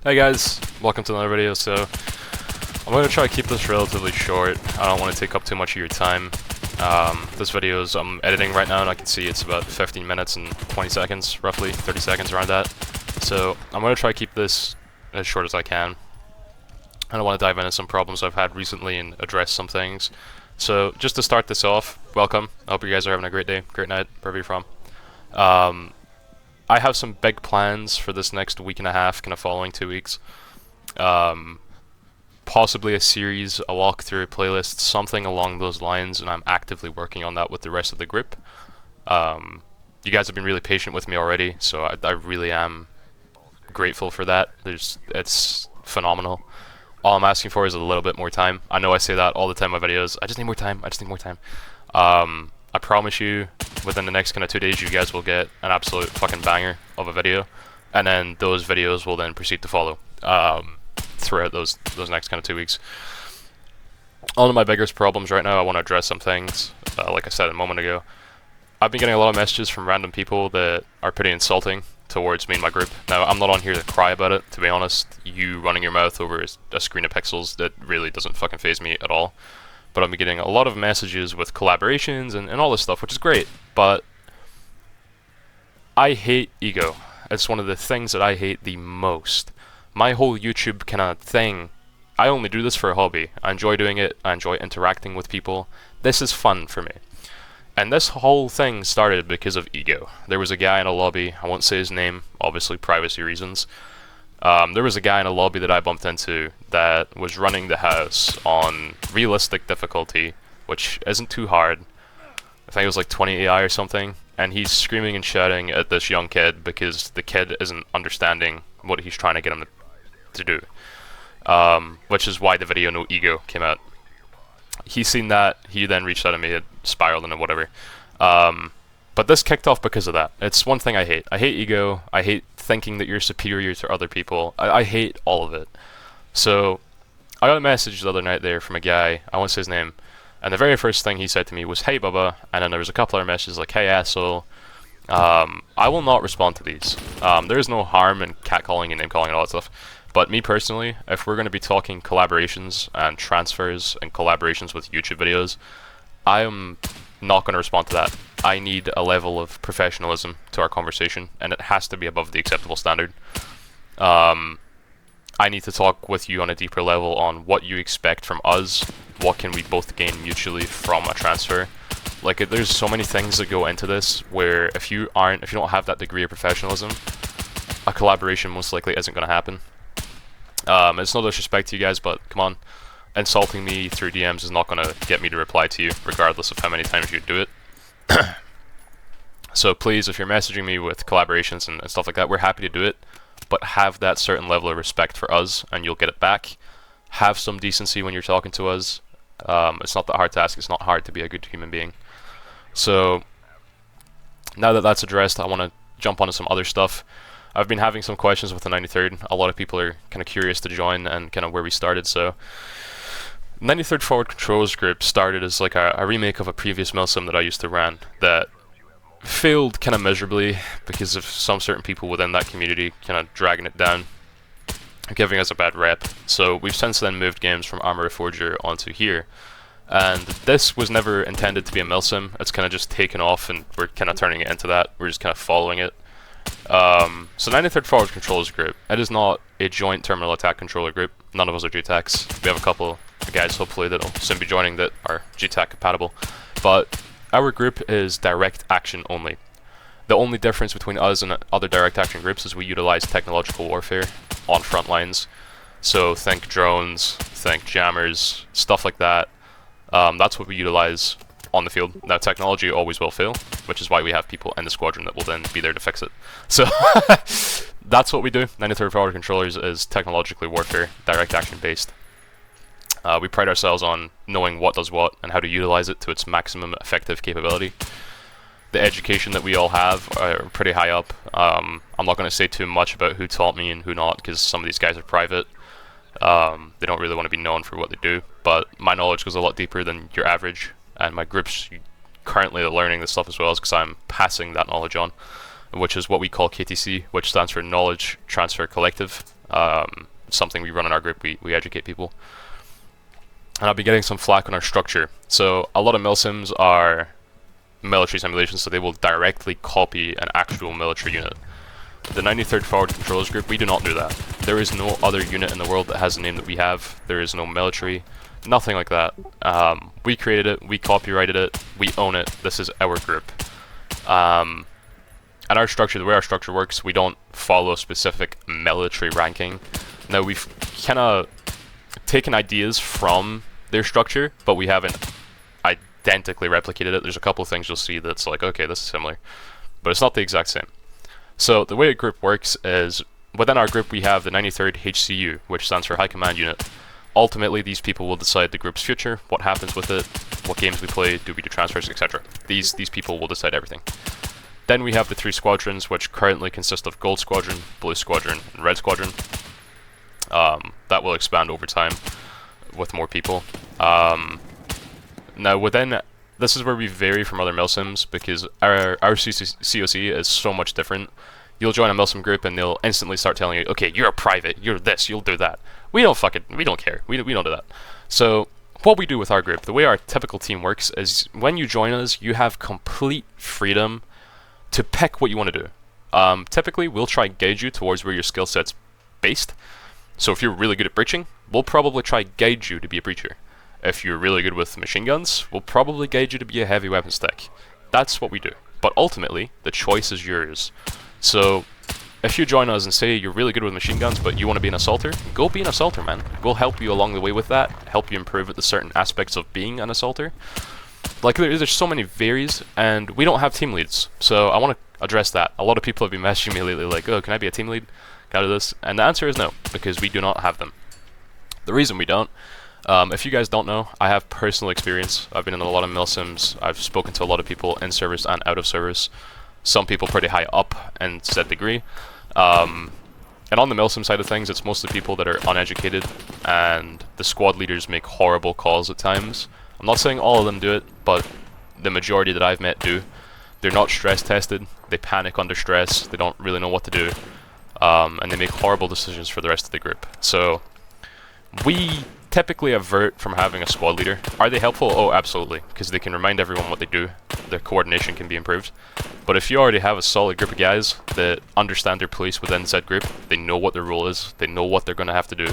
Hey guys, welcome to another video. So I'm going to try to keep this relatively short. I don't want to take up too much of your time. This video is I'm editing right now and I can see it's about 15 minutes and 20 seconds, roughly 30 seconds around that. So I'm going to try to keep this as short as I can. And I want to dive into some problems I've had recently and address some things. So just to start this off, welcome. I hope you guys are having a great day, great night, wherever you're from. I have some big plans for this next week and a half, kind of following 2 weeks. Possibly a series, a walkthrough, playlist, something along those lines, and I'm actively working on that with the rest of the group. You guys have been really patient with me already, so I really am grateful for that. It's phenomenal. All I'm asking for is a little bit more time. I know I say that all the time in my videos. I just need more time. I just need more time. I promise you, within the next kind of 2 days, you guys will get an absolute fucking banger of a video, and then those videos will then proceed to follow throughout those next kind of 2 weeks. One of my biggest problems right now, I want to address some things. Like I said a moment ago, I've been getting a lot of messages from random people that are pretty insulting towards me and my group. Now, I'm not on here to cry about it, to be honest. You running your mouth over a screen of pixels, that really doesn't fucking faze me at all. But I'm getting a lot of messages with collaborations and all this stuff, which is great, but I hate ego. It's one of the things that I hate the most. My whole YouTube kind of thing, I only do this for a hobby. I enjoy doing it, I enjoy interacting with people. This is fun for me. And this whole thing started because of ego. There was a guy in a lobby, I won't say his name, obviously privacy reasons. There was a guy in a lobby that I bumped into that was running the house on realistic difficulty, which isn't too hard. I think it was like 20 AI or something, and he's screaming and shouting at this young kid because the kid isn't understanding what he's trying to get him to do. Which is why the video No Ego came out. He's seen that, he then reached out to me, it spiraled into whatever. But this kicked off because of that. It's one thing I hate. I hate ego, I hate thinking that you're superior to other people. I hate all of it. So, I got a message the other night there from a guy, I won't say his name, and the very first thing he said to me was, "Hey Bubba," and then there was a couple other messages like, "Hey asshole." I will not respond to these. There is no harm in catcalling and name calling and all that stuff. But me personally, if we're going to be talking collaborations and transfers and collaborations with YouTube videos, I am not going to respond to that. I need a level of professionalism to our conversation, and it has to be above the acceptable standard. I need to talk with you on a deeper level on what you expect from us, what can we both gain mutually from a transfer. Like, there's so many things that go into this, where if you don't have that degree of professionalism, a collaboration most likely isn't going to happen. It's no disrespect to you guys, but come on. Insulting me through DMs is not going to get me to reply to you, regardless of how many times you do it. So please, if you're messaging me with collaborations and stuff like that, we're happy to do it, but have that certain level of respect for us, and you'll get it back. Have some decency when you're talking to us. It's not that hard to ask, it's not hard to be a good human being. So, now that that's addressed, I want to jump onto some other stuff. I've been having some questions with the 93rd. A lot of people are kind of curious to join and kind of where we started, so 93rd Forward Controls Group started as like a remake of a previous milsim that I used to run that failed kind of miserably because of some certain people within that community kind of dragging it down, giving us a bad rep. So we've since then moved games from Armor Forger onto here. And this was never intended to be a milsim. It's kind of just taken off and we're kind of turning it into that. We're just kind of following it. So 93rd Forward Controls Group, it is not a joint terminal attack controller group. None of us are GTACs. We have a couple of guys hopefully that'll soon be joining that are GTAC compatible. But our group is direct action only. The only difference between us and other direct action groups is we utilize technological warfare on front lines. So think drones, think jammers, stuff like that. That's what we utilize on the field. Now, technology always will fail, which is why we have people in the squadron that will then be there to fix it. So, that's what we do. 93rd Forward Controllers is technologically warfare, direct action based. We pride ourselves on knowing what does what and how to utilize it to its maximum effective capability. The education that we all have are pretty high up. I'm not going to say too much about who taught me and who not, because some of these guys are private. They don't really want to be known for what they do, but my knowledge goes a lot deeper than your average, and my group's currently learning this stuff as well, because I'm passing that knowledge on, which is what we call KTC, which stands for Knowledge Transfer Collective. Something we run in our group. We educate people. And I'll be getting some flack on our structure. So a lot of milsims are military simulations, so they will directly copy an actual military unit. The 93rd Forward Controllers Group, we do not do that. There is no other unit in the world that has the name that we have. There is no military, nothing like that. We created it, we copyrighted it, we own it. This is our group. And our structure, the way our structure works, we don't follow specific military ranking. Now, we've kind of taken ideas from their structure, but we haven't identically replicated it. There's a couple of things you'll see that's like, okay, this is similar, but it's not the exact same. So the way a group works is, within our group we have the 93rd HCU, which stands for High Command Unit. Ultimately, these people will decide the group's future, what happens with it, what games we play, do we do transfers, etc. These people will decide everything. Then we have the 3 squadrons, which currently consist of Gold Squadron, Blue Squadron, and Red Squadron. That will expand over time with more people. Now within, this is where we vary from other milsims, because our COC is so much different. You'll join a milsim group and they'll instantly start telling you, okay, you're a private, you're this, you'll do that. We don't care, we don't do that. So what we do with our group, the way our typical team works is, when you join us, you have complete freedom to pick what you want to do. Typically, we'll try and guide you towards where your skill set's based. So if you're really good at breaching, we'll probably try and guide you to be a breacher. If you're really good with machine guns, we'll probably guide you to be a heavy weapons tech. That's what we do. But ultimately, the choice is yours. So if you join us and say you're really good with machine guns, but you want to be an assaulter, go be an assaulter, man. We'll help you along the way with that, help you improve at the certain aspects of being an assaulter. Like, there's so many varies, and we don't have team leads. So I want to address that. A lot of people have been messaging me lately like, oh, can I be a team lead? Can I do this? And the answer is no, because we do not have them. The reason we don't, if you guys don't know, I have personal experience. I've been in a lot of milsims. I've spoken to a lot of people in service and out of service. Some people pretty high up in said degree. And on the milsim side of things, it's mostly people that are uneducated, and the squad leaders make horrible calls at times. I'm not saying all of them do it, but the majority that I've met do. They're not stress tested, they panic under stress, they don't really know what to do, and they make horrible decisions for the rest of the group. So we typically avert from having a squad leader. Are they helpful? Oh, absolutely, because they can remind everyone what they do. Their coordination can be improved. But if you already have a solid group of guys that understand their place within said group, they know what their role is, they know what they're going to have to do,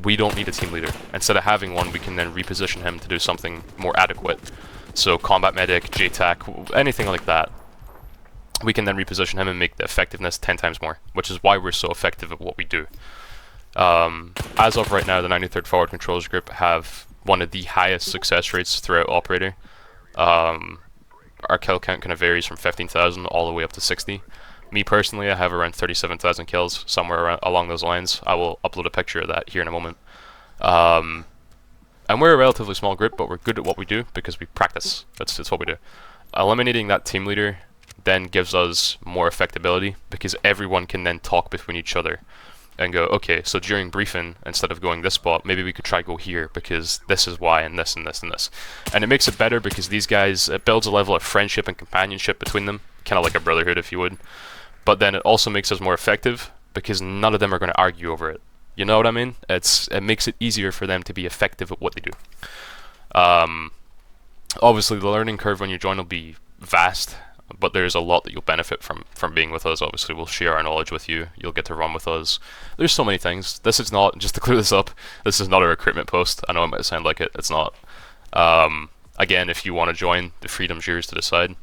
we don't need a team leader. Instead of having one, we can then reposition him to do something more adequate. So combat medic, JTAC, anything like that. We can then reposition him and make the effectiveness 10 times more, which is why we're so effective at what we do. As of right now, the 93rd Forward Controllers Group have one of the highest success rates throughout Operator. Our kill count kind of varies from 15,000 all the way up to 60. Me personally, I have around 37,000 kills, somewhere around, along those lines. I will upload a picture of that here in a moment. And we're a relatively small group, but we're good at what we do because we practice. That's what we do. Eliminating that team leader then gives us more effectability, because everyone can then talk between each other and go, okay, so during briefing, instead of going this spot, maybe we could try go here because this is why, and this and this and this. And it makes it better because these guys, it builds a level of friendship and companionship between them, kind of like a brotherhood if you would. But then it also makes us more effective because none of them are going to argue over it. You know what I mean? It makes it easier for them to be effective at what they do. Obviously the learning curve when you join will be vast, but there's a lot that you'll benefit from being with us. Obviously we'll share our knowledge with you, you'll get to run with us. There's so many things. This is not, just to clear this up, this is not a recruitment post. I know it might sound like it, it's not. Again, if you want to join, the freedom's yours to decide.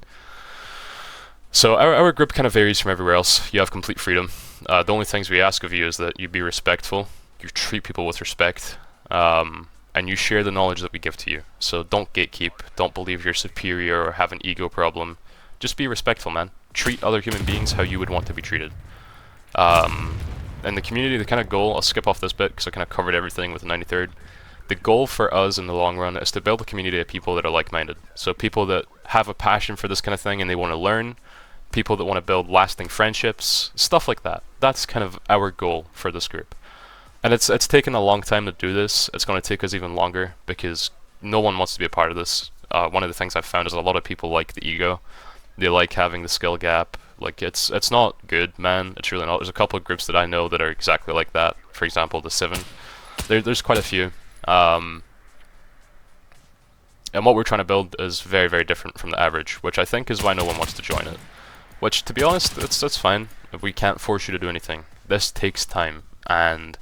So our group kind of varies from everywhere else. You have complete freedom. The only things we ask of you is that you be respectful, you treat people with respect, and you share the knowledge that we give to you. So don't gatekeep, don't believe you're superior or have an ego problem. Just be respectful, man. Treat other human beings how you would want to be treated. And the community, the kind of goal, I'll skip off this bit because I kind of covered everything with the 93rd. The goal for us in the long run is to build a community of people that are like-minded. So people that have a passion for this kind of thing and they want to learn, people that want to build lasting friendships, stuff like that. That's kind of our goal for this group. And it's taken a long time to do this. It's going to take us even longer because no one wants to be a part of this. One of the things I've found is a lot of people like the ego. They like having the skill gap. Like, it's not good, man. It's really not. There's a couple of groups that I know that are exactly like that. for example, the 7. There's quite a few. And what we're trying to build is very, very different from the average, which I think is why no one wants to join it. Which, to be honest, that's fine. We can't force you to do anything. This takes time, and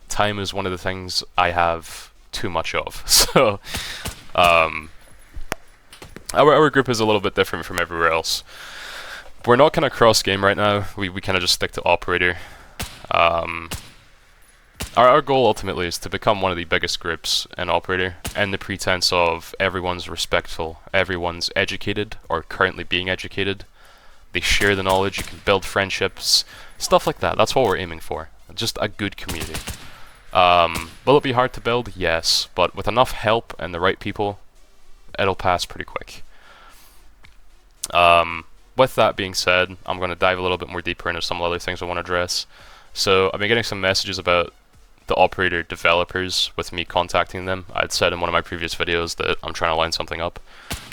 time is one of the things I have too much of. So, our group is a little bit different from everywhere else. We're not kind of cross-game right now. We kind of just stick to operator. Our goal ultimately is to become one of the biggest groups in operator, and the pretense of everyone's respectful, everyone's educated or currently being educated. They share the knowledge, you can build friendships, stuff like that. That's what we're aiming for. Just a good community. Will it be hard to build? Yes, but with enough help and the right people, it'll pass pretty quick. With that being said, I'm going to dive a little bit more deeper into some other things I want to address. So I've been getting some messages about the operator developers with me contacting them. I'd said in one of my previous videos that I'm trying to line something up.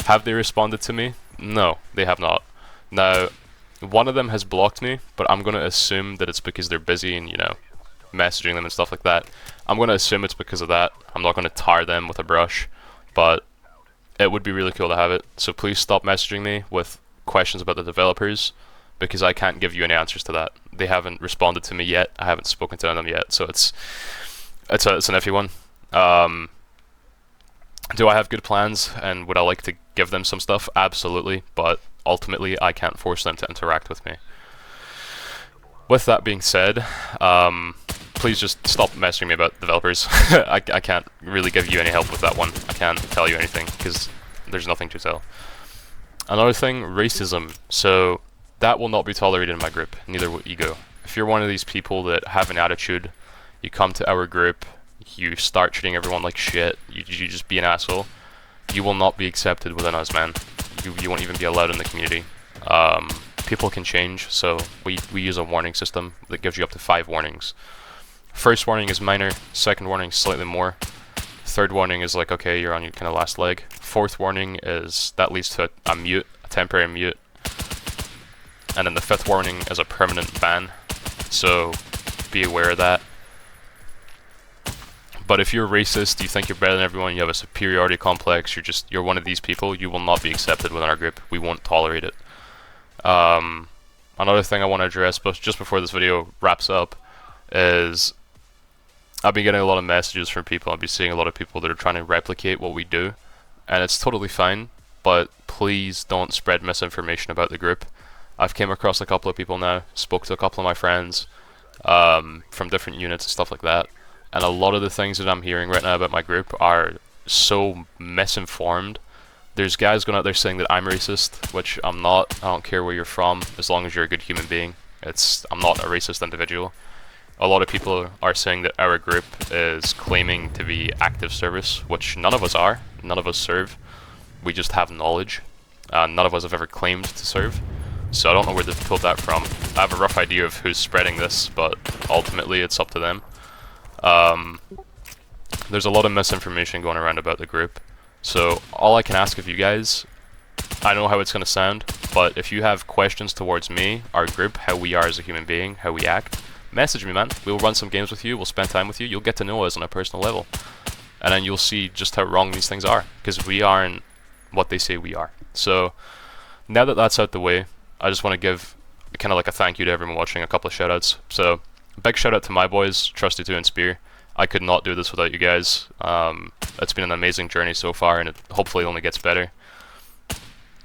Have they responded to me? No, they have not. Now, one of them has blocked me, but I'm going to assume that it's because they're busy and, you know, messaging them and stuff like that. I'm going to assume it's because of that. I'm not going to tar them with a brush, but it would be really cool to have it. So please stop messaging me with questions about the developers, because I can't give you any answers to that. They haven't responded to me yet. I haven't spoken to them yet, so it's an iffy one. Do I have good plans, and would I like to give them some stuff? Absolutely, but ultimately I can't force them to interact with me. With that being said, please just stop messaging me about developers. I can't really give you any help with that one. I can't tell you anything, because there's nothing to tell. Another thing, racism. So that will not be tolerated in my group, neither will ego. If you're one of these people that have an attitude, you come to our group, you start treating everyone like shit, you just be an asshole, you will not be accepted within us, man. You won't even be allowed in the community. People can change, so we use a warning system that gives you up to 5 warnings. First warning is minor, second warning is slightly more, third warning is like, okay, you're on your kind of last leg. Fourth warning is, that leads to a mute, a temporary mute. And then the 5th warning is a permanent ban, so be aware of that. But if you're racist, you think you're better than everyone, you have a superiority complex, you're one of these people, you will not be accepted within our group. We won't tolerate it. Another thing I want to address, but just before this video wraps up, is I've been getting a lot of messages from people. I've been seeing a lot of people that are trying to replicate what we do, and it's totally fine, but please don't spread misinformation about the group. I've came across a couple of people now, spoke to a couple of my friends from different units and stuff like that, and a lot of the things that I'm hearing right now about my group are so misinformed. There's guys going out there saying that I'm racist, which I'm not. I don't care where you're from, as long as you're a good human being. I'm not a racist individual. A lot of people are saying that our group is claiming to be active service, which none of us are. None of us serve. We just have knowledge. None of us have ever claimed to serve. So I don't know where they've pulled that from. I have a rough idea of who's spreading this, but ultimately it's up to them. There's a lot of misinformation going around about the group. So all I can ask of you guys, I know how it's going to sound, but if you have questions towards me, our group, how we are as a human being, how we act, message me, man. We'll run some games with you, we'll spend time with you, you'll get to know us on a personal level. And then you'll see just how wrong these things are, because we aren't what they say we are. So now that that's out the way, I just want to give kind of like a thank you to everyone watching, a couple of shout outs. So big shout out to my boys, Trusty2 and Spear. I could not do this without you guys. It's been an amazing journey so far, and it hopefully only gets better.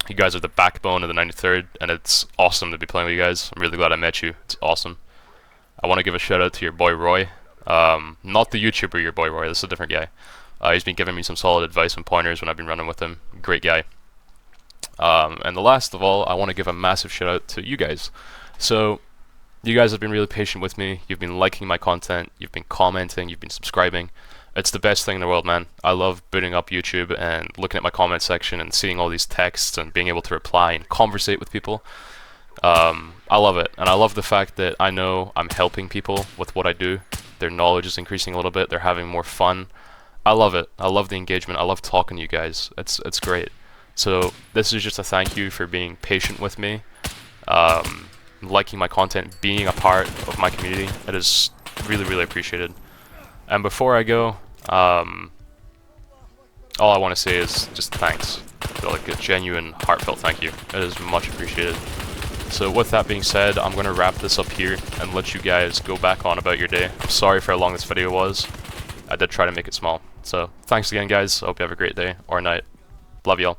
You guys are the backbone of the 93rd, and it's awesome to be playing with you guys. I'm really glad I met you. It's awesome. I want to give a shout out to your boy Roy. Not the YouTuber, your boy Roy. This is a different guy. He's been giving me some solid advice and pointers when I've been running with him. Great guy. And the last of all, I want to give a massive shout out to you guys. So you guys have been really patient with me. You've been liking my content. You've been commenting. You've been subscribing. It's the best thing in the world, man. I love booting up YouTube and looking at my comment section and seeing all these texts and being able to reply and conversate with people. I love it, and I love the fact that I know I'm helping people with what I do. Their knowledge is increasing a little bit. They're having more fun. I love it. I love the engagement. I love talking to you guys. It's great. So this is just a thank you for being patient with me, liking my content, being a part of my community. It is Really, really appreciated. And before I go, all I want to say is just thanks. Like a genuine, heartfelt thank you. It is much appreciated. So with that being said, I'm going to wrap this up here and let you guys go back on about your day. I'm sorry for how long this video was. I did try to make it small. So thanks again, guys. I hope you have a great day or night. Love y'all.